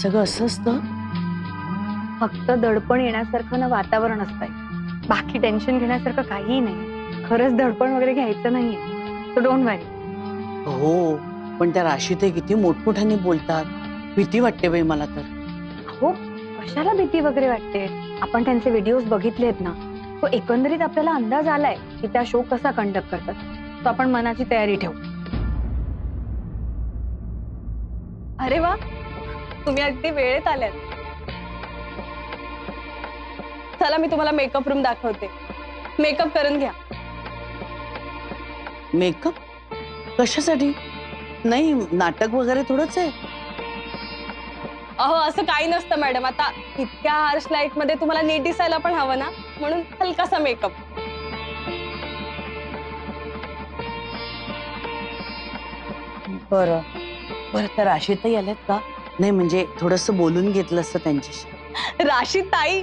सगळं असं असतं? फक्त दडपण येण्यासारखं ना वातावरण असतंय, बाकी टेन्शन घेण्यासारखं काहीही नाही. खरंच दडपण वगैरे घ्यायचं नाहीये, सो डोंट वरी. हो, पण त्या राशी ते किती मोठमोठ्याने बोलतात, भीती वाटते बाई मला तर. हो, कशाला भीती वगैरे वाटते? आपण त्यांचे व्हिडिओज बघितलेत ना, तो एकंदरीत आपल्याला अंदाज आलाय की त्या शो कसा कंडक्ट करतात. तो आपण मनाची तयारी ठेवू. अरे वा, तुम्ही अगदी वेळेत आल्यात. चला मी तुम्हाला मेकअप रूम दाखवते. मेकअप करून घ्या. मेकअप कशासाठी? नाही, नाटक वगैरे थोडंच आहे. अहो असं काही नसतं मॅडम. आता इतक्या हार्श लाईट मध्ये तुम्हाला नीट दिसायला पण हवं ना, म्हणून हलकासा मेकअप. बरं बरं, त्या राशीतही आल्यात का? नाही म्हणजे थोडंसं बोलून घेतलं असतं त्यांच्याशी. राशी ताई?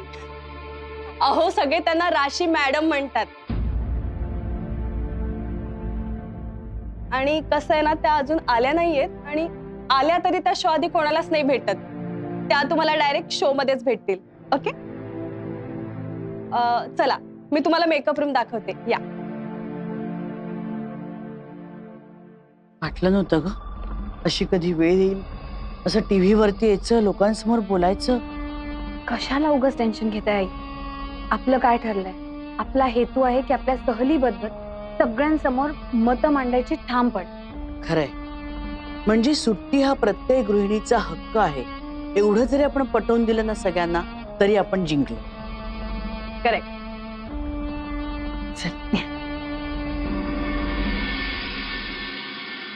अहो सगळे त्यांना राशी मॅडम म्हणतात. आणि कसं आहे ना, त्या अजून आल्या नाहीयेत आणि आल्या तरी त्या शो आधी कोणालाच नाही भेटत. त्या तुम्हाला डायरेक्ट शो मध्येच भेटतील. ओके, चला मी तुम्हाला मेकअप रूम दाखवते. या. वाटलं नव्हतं ग अशी कधी वेळ येईल, असं टीव्ही वरती यायचं, लोकांसमोर बोलायचं. कशाला उगाच टेन्शन घेताय आई? आपलं काय ठरलंय? आपला हेतू आहे की आपल्या सहलीबद्दल सगळ्यांसमोर मत मांडायची ठामपण. खरंय, म्हणजे सुट्टी हा प्रत्येक गृहिणीचा हक्क आहे, एवढं जरी आपण पटवून दिलं ना सगळ्यांना, तरी आपण जिंकलो. करेक्ट. चल.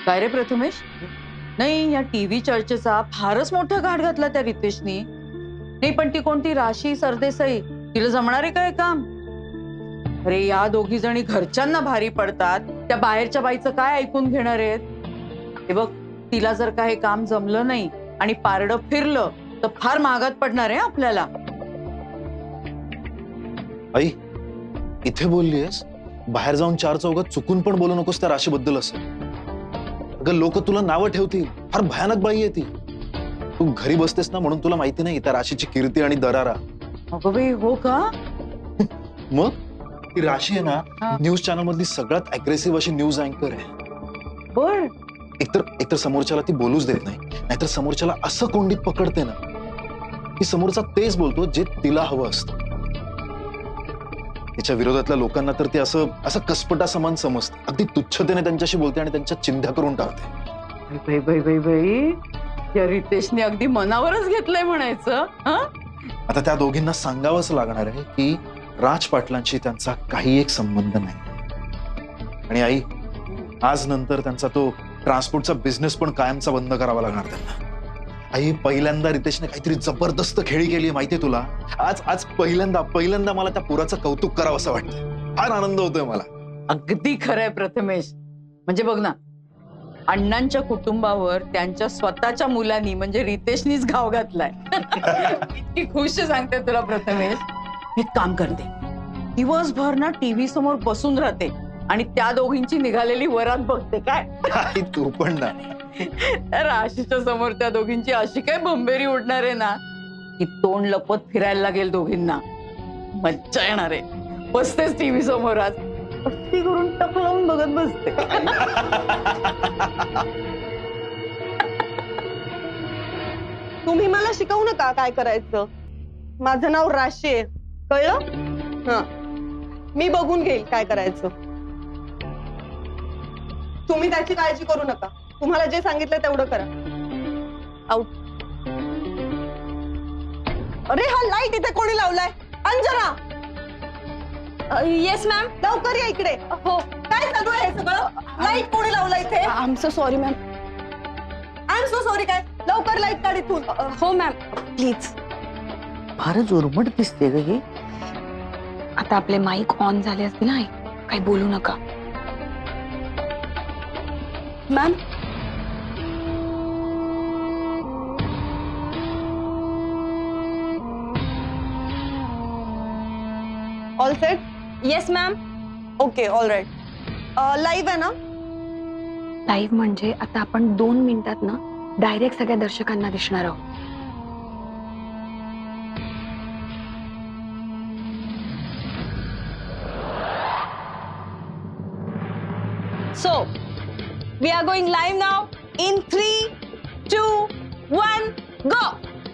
काय रे प्रथमेश? नाही, या टीव्ही चर्चेचा फारच मोठा घाट घातला त्या रितेशनी. नाही पण ती कोणती राशी सरदेसाई, तिला जमणार आहे काय काम? अरे या दोघी जणी घरच्यांना भारी पडतात, त्या बाहेरच्या बाईचं काय ऐकून घेणार आहेत? हे बघ, तिला जर का हे काम जमलं नाही आणि पारडं फिरलं तर फार महागात पडणार आहे आपल्याला. आई, इथे बोललीयस, बाहेर जाऊन चार चौघात चुकून पण बोलू नकोस त्या राशीबद्दल असं. अगं लोक तुला नावं ठेवतील, फार भयानक बाई आहे ती. तू घरी बसतेस ना म्हणून तुला माहिती नाही त्या राशीची कीर्ती आणि दरारा. अगं बाई, हो का? मग ती राशी आहे ना, न्यूज चॅनल मधली सगळ्यात अग्रेसिव्ह अशी न्यूज अँकर आहे. बर. एकतर समोरच्याला ती बोलूच देत नाही, नाहीतर समोरच्याला असं कोंडीत पकडते ना की समोरचा तेच बोलतो जे तिला हवं असतं. तिच्या विरोधातल्या लोकांना तर ती असं कसपटा समान समजते, अगदी तुच्छतेने त्यांच्याशी बोलते आणि त्यांच्या चिंध्या करून टाकते. बाई बाई बाई बाई, या रितेशने अगदी मनावरच घेतलंय म्हणायचं. आता त्या दोघींना सांगावंच लागणार आहे की राज पाटलांशी त्यांचा काही एक संबंध नाही. आणि आई, आज नंतर त्यांचा तो ट्रान्सपोर्टचा बिझनेस पण कायमचा बंद करावा लागणार त्यांना. आई, पहिल्यांदा रितेशने काहीतरी जबरदस्त खेळी केली माहितीये तुला. आज पहिल्यांदा मला त्या पुराचं कौतुक करावं असं वाटतं. फार आनंद होतोय मला. अगदी खरंय प्रथमेश. म्हणजे बघ ना, अण्णांच्या कुटुंबावर त्यांच्या स्वतःच्या मुलांनी म्हणजे रितेशनीच घाव घातलाय. इतकी खुश सांगते तुला प्रथमेश. एक काम करते, दिवसभर ना टीव्ही समोर बसून राहते आणि त्या दोघींची निघालेली वरात बघते. काय आई, तू पण ना. राशीच्या समोर त्या दोघींची अशी काय भंबेरी उडणार आहे ना की तोंड लपत फिरायला लागेल दोघींना. मज्जा येणार आहे. बसतेच टीव्ही समोर आज मस्ती करून टक लावून बघत बसते. तुम्ही मला शिकवू नका काय करायचं. माझं नाव राशी आहे, कळलं? हा, मी बघून घेईल काय करायचं. तुम्ही त्याची काळजी करू नका. तुम्हाला जे सांगितलं तेवढं करा. आउट. अरे हा लाईट इथे कोणी लावलाय? अंजना. Yes ma'am. लवकर या इकडे. हो. काय चालू आहे हे सगळं? लाईट कोणी लावलाय इथे? I am so sorry ma'am. I am so sorry काय? लवकर लाईट काढ इथून. हो मॅम, प्लीज. फारच उर्मट दिसते ग ही. आता आपले माईक ऑन झाले असतील ना, काही बोलू नका. Ma'am, all set? Yes ma'am. Okay, all right. Live आहे ना? लाईव्ह म्हणजे आता आपण 2 मिनिटात ना डायरेक्ट सगळ्या दर्शकांना दिसणार आहोत. So, we are going live now in 3, 2, 1, go!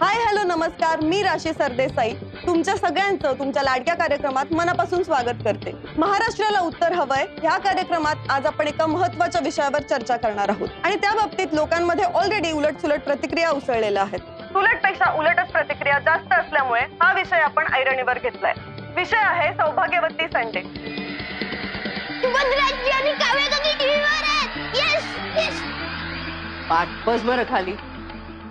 Hi hello नमस्कार, मी राशी सरदेसाई तुमच्या सगळ्यांचं तुमच्या लाडक्या कार्यक्रमात मनापासून स्वागत करते. महाराष्ट्राला उत्तर हवंय ह्या कार्यक्रमात आज आपण एका महत्त्वाच्या विषयावर चर्चा करणार आहोत आणि त्या बाबतीत लोकांमध्ये ऑलरेडी उलटसुलट प्रतिक्रिया उसळलेल्या आहेत. उलटपेक्षा उलटच प्रतिक्रिया जास्त असल्यामुळे हा विषय आपण ऐरणीवर घेतलाय. विषय आहे सौभाग्यवती संडे. पाठपस बरं खाली.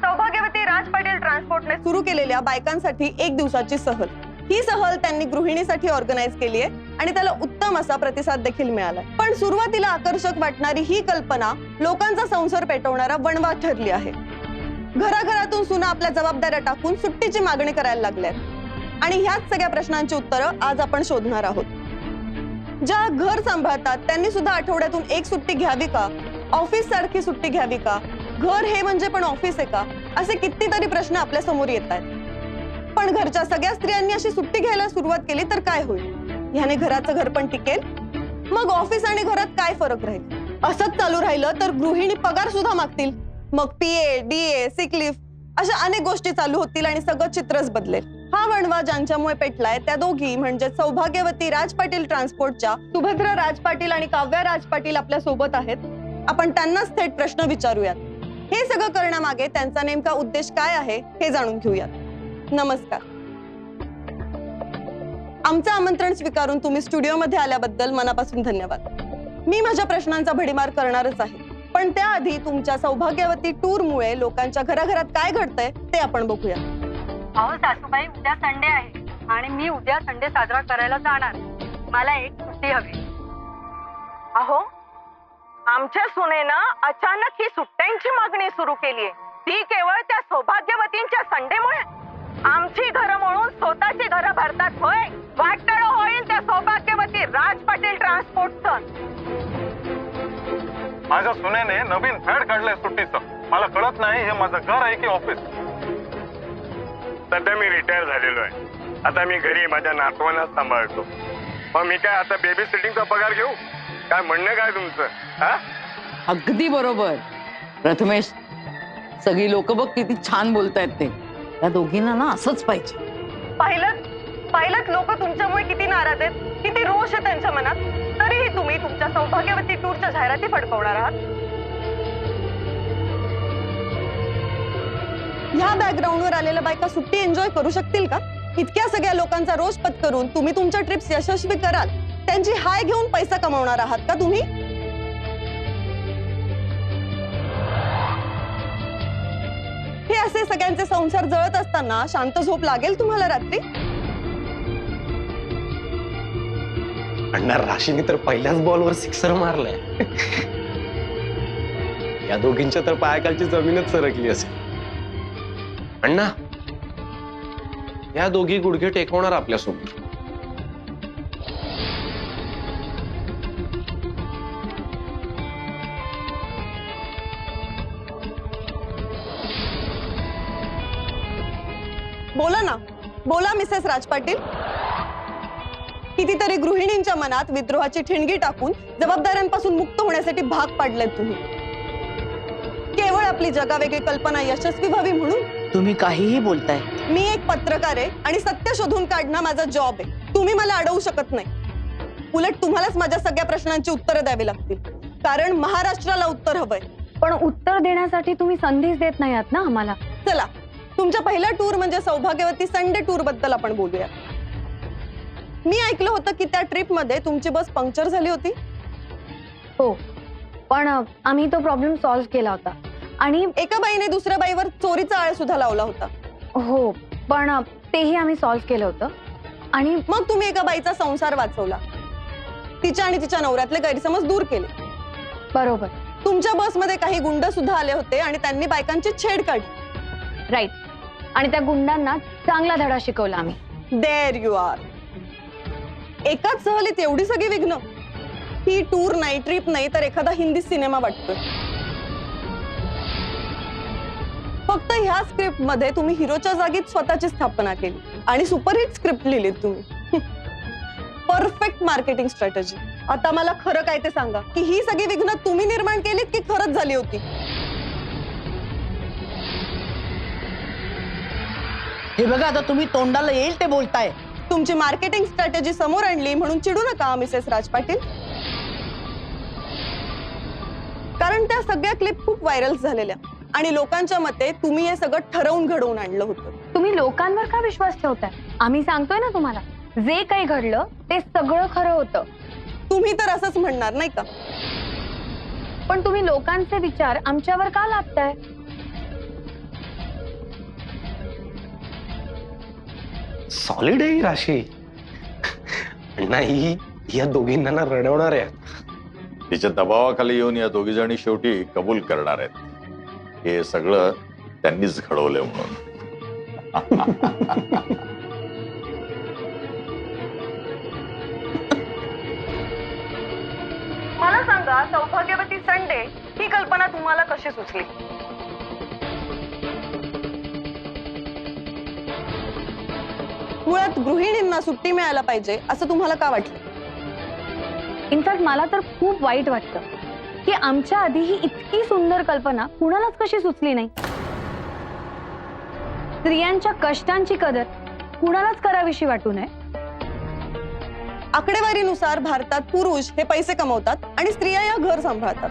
सौभाग्यवती राज पाटील ट्रान्सपोर्टने सुरू केलेल्या बायकांसाठी एक दिवसाची सहल. ही सहल त्यांनी गृहिणीसाठी ऑर्गनाईज केली आहे आणि त्याला उत्तम असा प्रतिसाद देखील मिळाला. पण सुरुवातीला आकर्षक वाटणारी ही कल्पना लोकांचा संसार पेटवणारा वणवा ठरली आहे. घराघरातून सुना आपल्या जबाबदाऱ्या टाकून सुट्टीची मागणी करायला लागल्यात आणि ह्याच सगळ्या प्रश्नांची उत्तरं आज आपण शोधणार आहोत. ज्या घर सांभाळतात त्यांनी सुद्धा आठवड्यातून एक सुट्टी घ्यावी का? ऑफिस सारखी सुट्टी घ्यावी का? घर हे म्हणजे पण ऑफिस आहे का? असे कितीतरी प्रश्न आपल्या समोर येत आहेत. पण घरच्या सगळ्या स्त्रियांनी अशी सुट्टी घ्यायला सुरुवात केली तर काय होईल? ह्याने घराचं घर पण टिकेल? मग ऑफिस आणि घरात काय फरक राहील? असंच चालू राहिलं तर गृहिणी पगार सुद्धा मागतील. मग पीए, डीए, सिक लीव्ह अशा अनेक गोष्टी चालू होतील आणि सगळं चित्रच बदलेल. हा वणवा ज्यांच्यामुळे पेटलाय त्या दोघी म्हणजे सौभाग्यवती राज पाटील ट्रान्सपोर्टच्या सुभद्रा राज पाटील आणि काव्या राज पाटील आपल्या सोबत आहेत. आपण त्यांनाच थेट प्रश्न विचारूयात. हे सगळं करण्यामागे त्यांचा नेमका उद्देश काय आहे हे जाणून घेऊयात. नमस्कार. आमचं आमंत्रण स्वीकारून तुम्ही स्टुडिओमध्ये आल्याबद्दल मनापासून धन्यवाद. मी माझ्या प्रश्नांचा भडीमार करणारच आहे, पण त्याआधी तुमच्या सौभाग्यवती टूर मुळे लोकांच्या घराघरात काय घडतंय ते आपण बघूया. अहो सासूबाई, उद्या संडे आहे आणि मी उद्या संडे साजरा करायला जाणार. मला एक सुट्टी हवी. अहो, आमच्या सुनेनं अचानक ही सुट्ट्यांची मागणी सुरू केली आहे. ती केवळ त्या सौभाग्यवतींच्या संडेमुळे. आमची घरं म्हणून स्वतःची घरं भरतात होय. वाटळ होईल त्या सौभाग्यवती राज पाटील ट्रान्सपोर्टचं. माझ्या सुनेने नवीन फॅड काढलंय सुट्टीचं. मला कळत नाही हे माझं घर आहे की ऑफिस. सध्या मी रिटायर झालेलो आहे. आता मी घरी माझ्या नातवांना सांभाळतो. मग मी काय आता बेबी सिटिंगचा पगार घेऊ? काय म्हणणं काय तुमचं? हा, अगदी बरोबर प्रथमेश. सगळी लोक बघ किती छान बोलतायत ते. त्या दोघींना ना असंच पाहिजे. पाहिलं लोक तुमच्यामुळे किती नाराज आहेत, किती रोष आहे त्यांच्या मनात. तरीही तुम्ही तुमच्या सौभाग्यवती टूरच्या जाहिराती फडकवणार आहात. ह्या बॅकग्राऊंडवर आलेल्या बायका सुट्टी एन्जॉय करू शकतील का? इतक्या सगळ्या लोकांचा रोष पत्करून तुम्ही तुमच्या ट्रिप्स यशस्वी कराल, त्यांची हाय घेऊन पैसा कमावणार आहात का तुम्ही? हे असे सगळ्यांचे संसार जळत असताना शांत झोप लागेल तुम्हाला रात्री? अण्णा, राशीने तर पहिल्याच बॉलवर सिक्सर मारलाय. या दोघींच्या तर पायाखालची जमीनच सरकली असेल. अण्णा, या दोघी गुडघे टेकवणार आपल्यासोबत. बोला ना, बोला मिसेस राज पाटील. कितीतरी गृहिणींच्या मनात विद्रोहाची ठिणगी टाकून जबाबदाऱ्यांपासून मुक्त होण्यासाठी भाग पाडलेत तुम्ही. केवळ आपली जगावेगळी कल्पना यशस्वी व्हावी म्हणून. तुम्ही काहीही बोलताय. मी एक पत्रकार आहे आणि सत्य शोधून काढणं माझा जॉब आहे. तुम्ही मला अडवू शकत नाही. उलट तुम्हालाच माझ्या सगळ्या प्रश्नांची उत्तरं द्यावी लागतील, कारण महाराष्ट्राला उत्तर हवंय. पण उत्तर देण्यासाठी तुम्ही संधीच देत नाही आहात ना आम्हाला. चला, तुमच्या पहिला टूर म्हणजे सौभाग्यवती संडे टूर बद्दल आपण बोलूया. मी ऐकलं होतं की त्या ट्रिप मध्ये तुमची बस पंक्चर झाली होती. हो, पण आम्ही तो प्रॉब्लेम सॉल्व्ह केला होता आणि एका बाईने दुसऱ्या बाईवर चोरीचा आळ सुद्धा लावला होता. हो, पण तेही आम्ही सॉल्व्ह केलं होतं. आणि मग तुम्ही एका बाईचा संसार वाचवला, तिच्या आणि तिच्या नवऱ्यातले गैरसमज दूर केले. बरोबर. तुमच्या बसमध्ये काही गुंड सुद्धा आले होते आणि त्यांनी बायकांची छेड काढली. राईट. आणि त्या गुंडांना चांगला धडा शिकवला आम्ही. There you are. एकाच सहलीत एवढी सगळी विघ्न. ही टूर नाही, ट्रिप नाही, तर एखादा हिंदी सिनेमा वाटतोय. फक्त ह्या स्क्रिप्ट मध्ये तुम्ही हिरोच्या जागीत स्वतःची स्थापना केली आणि सुपरहिट स्क्रिप्ट लिहिलीत तुम्ही. Perfect marketing strategy. आता मला खरं काय ते सांगा की ही सगळी विघ्न तुम्ही निर्माण केलीत की खरंच झाली होती? हे बघा आता तुम्ही तोंडाला येईल ते बोलताय. तुमची मार्केटिंग स्ट्रॅटेजी समोर आणली म्हणून चिडू नका मिसेस राज पाटील, कारण त्या सगळ्या क्लिप खूप व्हायरल झालेल्या आणि लोकांच्या मते तुम्ही हे सगळं ठरवून घडवून आणलं होतं. तुम्ही लोकांवर का विश्वास ठेवताय? आम्ही सांगतोय ना तुम्हाला, जे काही घडलं ते सगळं खरं होतं. तुम्ही तर असंच म्हणणार नाही का? पण तुम्ही लोकांचे विचार आमच्यावर का लादताय? सॉलिड आहे ही राशी. नाही, या दोघींना ना रडवणार आहे. तिच्या दबावाखाली येऊन या दोघी जणी शेवटी कबूल करणार आहेत हे सगळं त्यांनीच घडवलंय म्हणून. मला सांगा, सौभाग्यवती संडे ही कल्पना तुम्हाला कशी सुचली? मुळात गृहिणींना सुट्टी मिळायला पाहिजे असं तुम्हाला का वाटलं? इनफॅक्ट मला तर खूप वाईट वाटतं की आमच्या आधी ही इतकी सुंदर कल्पना कुणालाच कशी सुचली नाही. स्त्रियांच्या कष्टांची कदर कुणालाच करावीशी वाटू नये. आकडेवारीनुसार भारतात पुरुष हे पैसे कमवतात आणि स्त्रिया या घर सांभाळतात.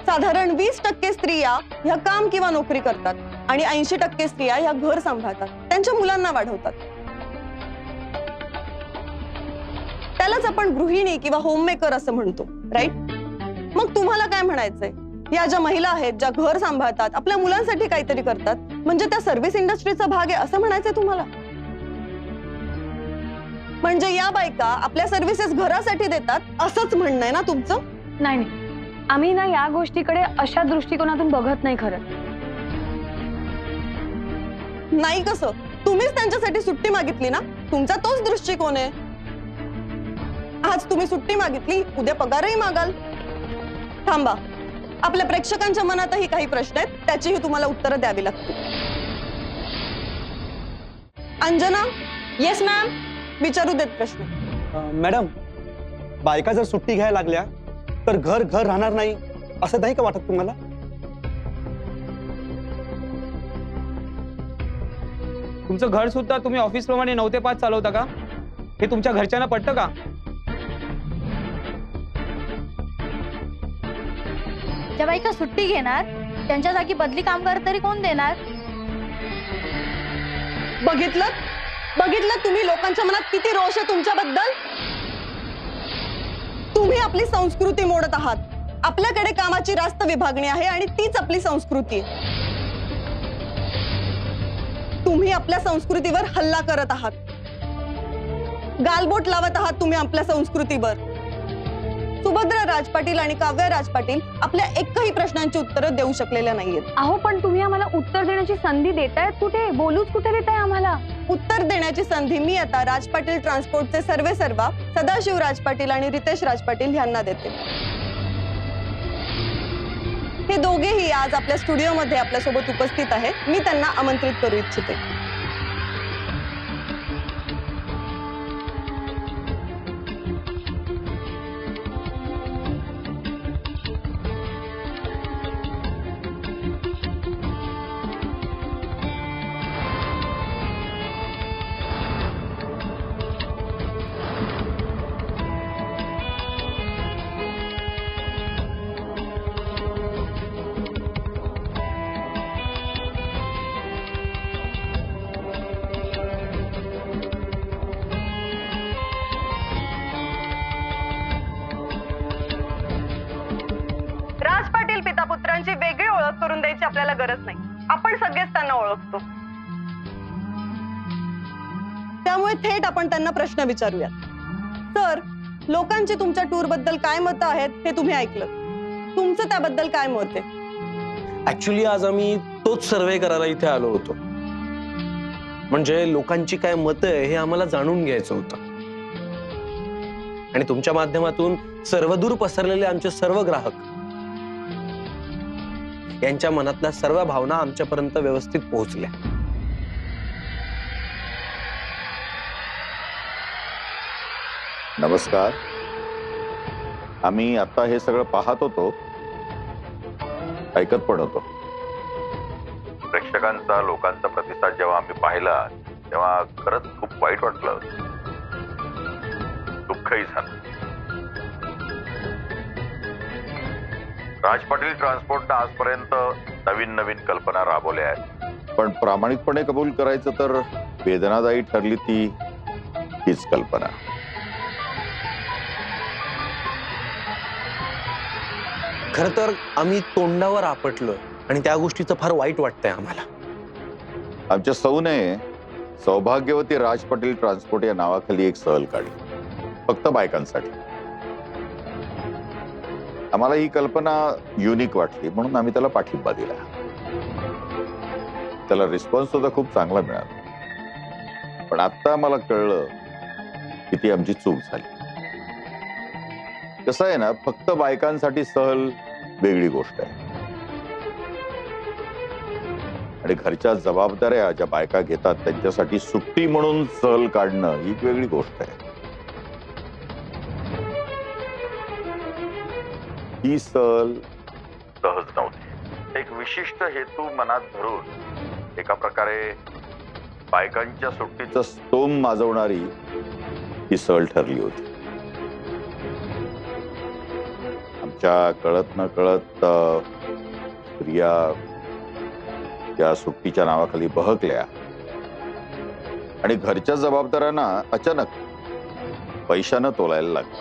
साधारण 20% स्त्रिया ह्या काम किंवा नोकरी करतात आणि 80% स्त्रिया ह्या घर सांभाळतात, त्यांच्या मुलांना वाढवतात. त्यालाच आपण गृहिणी किंवा होममेकर असं म्हणतो, राईट? मग तुम्हाला काय म्हणायचंय? या ज्या महिला आहेत ज्या घर सांभाळतात, आपल्या मुलांसाठी काहीतरी करतात, म्हणजे त्या सर्व्हिस इंडस्ट्रीचा भाग आहे असं म्हणायचंय तुम्हाला? म्हणजे या बायका आपल्या सर्व्हिसेस घरासाठी देतात असंच म्हणणं आहे ना तुमचं? नाही नाही, आम्ही ना या गोष्टीकडे अशा दृष्टिकोनातून बघत नाही. खरं नाही कसं? तुम्हीच त्यांच्यासाठी सुट्टी मागितली ना, तुमचा तोच दृष्टिकोन आहे. आज तुम्ही सुट्टी मागितली, उद्या पगारही मागाल. थांबा, आपल्या प्रेक्षकांच्या मनातही काही प्रश्न आहेत, त्याचीही तुम्हाला उत्तरं द्यावी लागतील. अंजना. येस मॅम, विचारू देत प्रश्न. मॅडम, बायका जर सुट्टी घ्यायला लागल्या तर घर घर राहणार नाही असं नाही का वाटत तुम्हाला? तुमचं घर सुद्धा तुम्ही ऑफिस प्रमाणे 9 ते 5 चालवता का? हे तुमच्या घरच्यांना पटतं का? ज्या बायका सुट्टी घेणार त्यांच्या जागी बदली कामगार तरी कोण देणार? बघितलं तुम्ही लोकांच्या मनात किती रोष आहे तुमच्याबद्दल? तुम्ही आपली संस्कृती मोडत आहात. आपल्याकडे कामाची रास्त विभागणी आहे आणि तीच आपली संस्कृती. तुम्ही आपल्या संस्कृतीवर हल्ला करत आहात, गालबोट लावत आहात तुम्ही आपल्या संस्कृतीवर. सुभद्रा राज पाटील आणि काव्या राज पाटील आपल्या एकही प्रश्नांची उत्तरं देऊ शकलेल्या नाहीयेत. अहो, पण तुम्ही आम्हाला उत्तर देण्याची संधी देतायत कुठे? बोलूच कुठे देताय आम्हाला? उत्तर देण्याची संधी मी आता राज पाटील ट्रान्सपोर्टचे सर्वेसर्वा सदाशिव राज पाटील आणि रितेश राज पाटील यांना देते. हे दोघेही आज आपल्या स्टुडिओमध्ये आपल्यासोबत उपस्थित आहेत. मी त्यांना आमंत्रित करू इच्छिते. राज पाटील पिता पुत्रांची वेगळी ओळख करून द्यायची आपल्याला गरज नाही. आपण सगळेच त्यांना ओळखतो. त्यामुळे थेट आपण त्यांना प्रश्न विचारूया. सर, लोकांची तुमच्या टूर बद्दल काय मतं आहेत हे तुम्ही ऐकलं. तुमचं त्याबद्दल काय मत आहे? ऍक्च्युली आज आम्ही तोच सर्वे करायला इथे आलो होतो. म्हणजे लोकांची काय मतं आहे हे आम्हाला जाणून घ्यायचं होतं. आणि तुमच्या माध्यमातून सर्वदूर पसरलेले आमचे सर्व ग्राहक यांच्या मनातल्या सर्व भावना आमच्यापर्यंत व्यवस्थित पोहोचल्या. नमस्कार. आम्ही आता हे सगळं पाहत होतो, ऐकत पण होतो. प्रेक्षकांचा, लोकांचा प्रतिसाद जेव्हा आम्ही पाहिला तेव्हा खरंच खूप वाईट वाटलं, दुःखही झालं. राज पाटील ट्रान्सपोर्टनं आजपर्यंत नवीन नवीन कल्पना राबवल्या आहेत, पण प्रामाणिकपणे कबूल करायचं तर वेदनादायी ठरली हीच कल्पना. खर तर आम्ही तोंडावर आपटलोय आणि त्या गोष्टीचं फार वाईट वाटतंय आम्हाला. आमच्या सौने सौभाग्यवती राज पाटील ट्रान्सपोर्ट या नावाखाली एक सहल काढली, फक्त बायकांसाठी. आम्हाला ही कल्पना युनिक वाटली म्हणून आम्ही त्याला पाठिंबा दिला. त्याला रिस्पॉन्स सुद्धा खूप चांगला मिळाला. पण आता मला कळलं की ती आमची चूक झाली. कसं आहे ना, फक्त बायकांसाठी सहल वेगळी गोष्ट आहे आणि घरच्या जबाबदाऱ्या ज्या बायका घेतात त्यांच्यासाठी सुट्टी म्हणून सहल काढणं ही वेगळी गोष्ट आहे. ही सहल सहज नव्हती. एक विशिष्ट हेतू मनात धरून एका प्रकारे बायकांच्या सुट्टीचं स्तोम माजवणारी ही सहल ठरली होती. आमच्या कळत न कळत स्त्रिया या सुट्टीच्या नावाखाली बहकल्या आणि घरच्या जबाबदाऱ्यांना अचानक पैशानं तोलायला लागलं.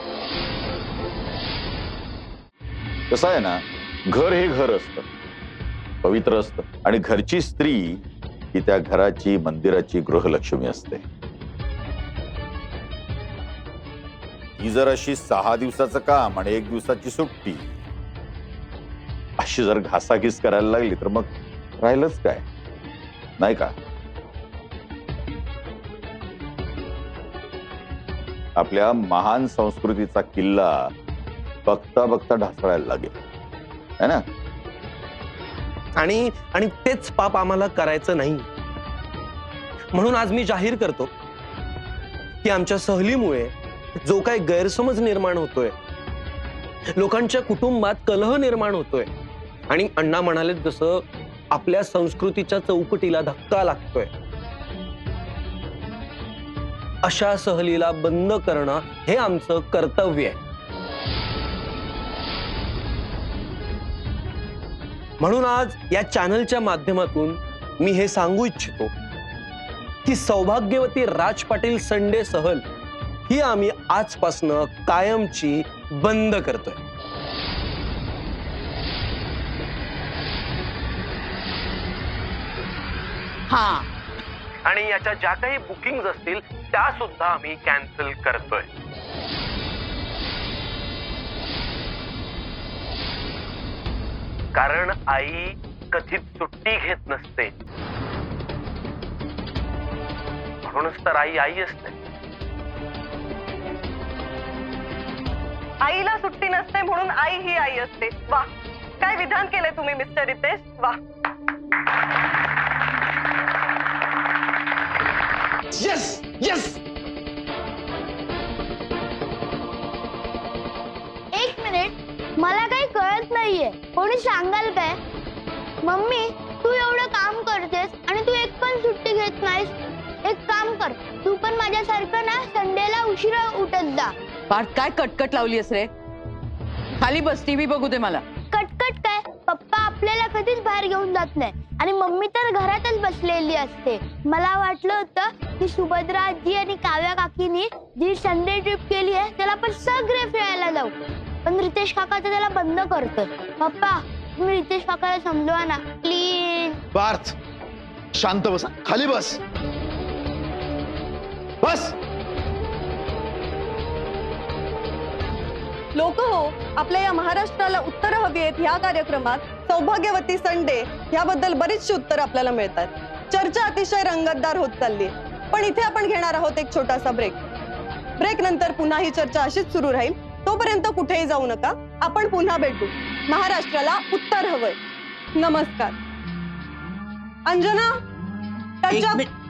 कसं आहे ना, घर हे घर असतं, पवित्र असतं आणि घरची स्त्री ही त्या घराची, मंदिराची गृहलक्ष्मी असते. ही जर अशी 6 दिवसाचं काम आणि 1 दिवसाची सुट्टी अशी जर घासाघीस करायला लागली तर मग राहिलंच काय, नाही का? आपल्या महान संस्कृतीचा किल्ला बघता बघता ढासळायला लागेल, है ना? आणि तेच पाप आम्हाला करायचं नाही. म्हणून आज मी जाहीर करतो की आमच्या सहलीमुळे जो काही गैरसमज निर्माण होतोय, लोकांच्या कुटुंबात कलह निर्माण होतोय आणि अण्णा म्हणाले जसं आपल्या संस्कृतीच्या चौकटीला धक्का लागतोय, अशा सहलीला बंद करणं हे आमचं कर्तव्य आहे. म्हणून आज या चॅनलच्या माध्यमातून मी हे सांगू इच्छितो की सौभाग्यवती राज पाटील संडे सहल ही आम्ही आजपासनं कायमची बंद करतोय. हा, आणि याच्या ज्या काही बुकिंग असतील त्या सुद्धा आम्ही कॅन्सल करतोय. कारण आई कधीच सुट्टी घेत नसते, म्हणूनच तर आई आई असते. आईला सुट्टी नसते म्हणून आई ही आई असते. वा, काय विधान केलंय तुम्ही मिस्टर रितेश. वा. Yes yes. एक मिनिट, मला काही कळत नाहीये, कोणी सांगाल काय? मम्मी, तू एवढं काम करतेस आणि तू एक पण सुट्टी घेत नाहीस. एक काम कर, तू पण माझ्यासारखं ना संडेला उशिरा उठत जा. पाठ काय कटकट लावलीस रे? खाली बस, टीव्ही बघू दे मला. कटकट काय? पप्पा आपल्याला कधीच बाहेर घेऊन जात नाही आणि मम्मी तर घरातच बसलेली असते. मला वाटलं होतं की सुभद्रा आजी आणि काव्या काकीनी जी संडे ट्रिप केली आहे त्याला आपण सगळे फिरायला जाऊ, पण रितेश काका तर त्याला बंद करतोय. पप्पा, तुम्ही रितेश काकाला समजवा ना प्लीज. पार्थ, शांत बस, खाली बस. बस. लोक हो, आपल्या या महाराष्ट्राला उत्तरं हवी आहेत ह्या कार्यक्रमात सौभाग्यवती संडे याबद्दल बरीचशी उत्तरं आपल्याला मिळतात. चर्चा अतिशय रंगतदार होत चालली आहे, पण इथे आपण घेणार आहोत एक छोटासा ब्रेक. ब्रेक नंतर पुन्हा ही चर्चा अशीच सुरू राहील. तोपर्यंत कुठेही जाऊ नका, आपण पुन्हा भेटू. महाराष्ट्राला उत्तर हवंय. नमस्कार. अंजना, एक touch up. मिनिट.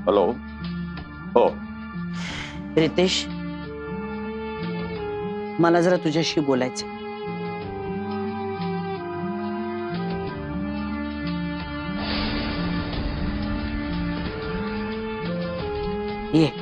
हॅलो. हो. रितेश, मला जरा तुझ्याशी बोलायचं. ये.